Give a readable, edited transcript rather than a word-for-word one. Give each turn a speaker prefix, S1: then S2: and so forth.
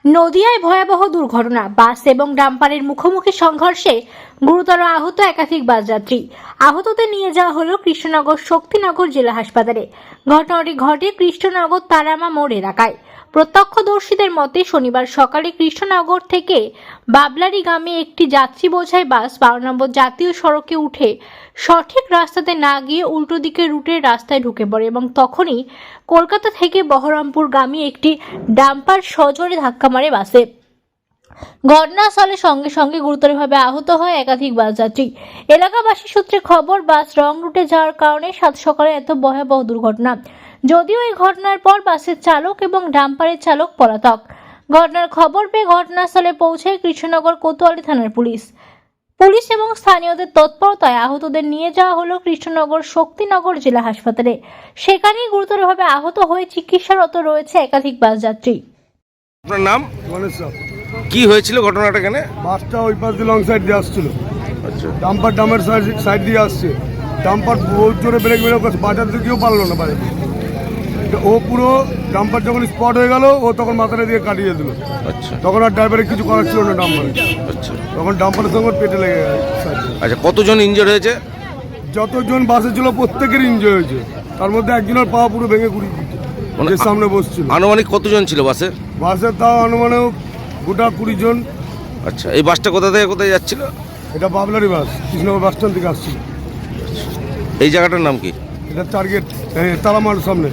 S1: নদিয়ায় ভয়াবহ দুর্ঘটনা, বাস এবং ডাম্পারের মুখোমুখি সংঘর্ষে গুরুতর আহত একাধিক বাসযাত্রী। আহতদের নিয়ে যাওয়া হলো কৃষ্ণনগর শক্তিনগর জেলা হাসপাতালে। ঘটনাটি ঘটে কৃষ্ণনগর তারামা মোড় এলাকায়। প্রত্যক্ষদর্শীদের মতে শনিবার সকালে কৃষ্ণনগর থেকে বাবলারিগামী একটি যাত্রী বোঝাই বাস 12 নম্বর জাতীয় সড়কে উঠে সঠিক রাস্তাতে না গিয়ে উল্টো দিকের রুটের রাস্তায় ঢুকে পড়ে এবং তখনই কলকাতা থেকে বহরমপুরগামী একটি ডাম্পার সজোরে ধাক্কা মারে বাসে। ঘটনাস্থলে সঙ্গে সঙ্গে গুরুতরভাবে আহত হয় একাধিক বাসযাত্রী। এলাকাবাসী সূত্রে খবর, বাস রং রুটে যাওয়ার কারণে সাত সকালে এত ভয়াবহ দুর্ঘটনা। যদিও এই ঘটনার পর বাসের চালক এবং ডাম্পারের চালক পলাতক। ঘটনার খবর পেয়ে ঘটনাস্থলে পৌঁছায় কৃষ্ণনগর কোতোয়ালি থানার পুলিশ এবং স্থানীয়দের তৎপরতায় আহতদের নিয়ে যাওয়া হলো কৃষ্ণনগর শক্তিনগর জেলা হাসপাতালে। সেখানেই গুরুতরভাবে আহত হয়ে চিকিৎসারত রয়েছে একাধিক বাসযাত্রী।
S2: আপনার নাম?
S3: গণেশ সাহ।
S2: কি হয়েছিল ঘটনাটা? এখানে
S3: বাসটা ওই পাশ দিয়ে লং সাইড দিয়ে আসছিল,
S2: আচ্ছা,
S3: ডাম্পার ডামের সাইড দিয়ে আসছে। ডাম্পার বহুত জোরে ব্রেক মেরে বাঁচাতে কেউ পারলো না বাইরে। ও পুরো ডাম্পার যখন স্পট হয়ে গেল, ও তখন মাথাটা দিয়ে কাটিয়ে দিল।
S2: আচ্ছা,
S3: তখন আর ড্রাইভারের কিছু করার ছিল না ডাম্পারে।
S2: আচ্ছা,
S3: তখন ডাম্পারের সঙ্গে পেটে লেগে গেছে।
S2: আচ্ছা, কতজন ইনজোর হয়েছে?
S3: যতজন বাসে ছিল প্রত্যেকের ইনজয় হয়েছে। তার মধ্যে একজনের পা পুরো ভেঙে গুড়িয়ে দিচ্ছে,
S2: মানে
S3: যে সামনে বসছিল।
S2: আনুমানিক কতজন ছিল বাসে?
S3: বাসে তাও অনুমানেও গোটা 20 জন।
S2: আচ্ছা, এই বাসটা কোথা থেকে কোথায় যাচ্ছিল?
S3: এটা বাবলারি বাস, কৃষ্ণনগর বাস স্ট্যান্ড থেকে আসছিল।
S2: এই জায়গাটার নাম কি?
S3: এটা টার্গেট তারামার সামনে।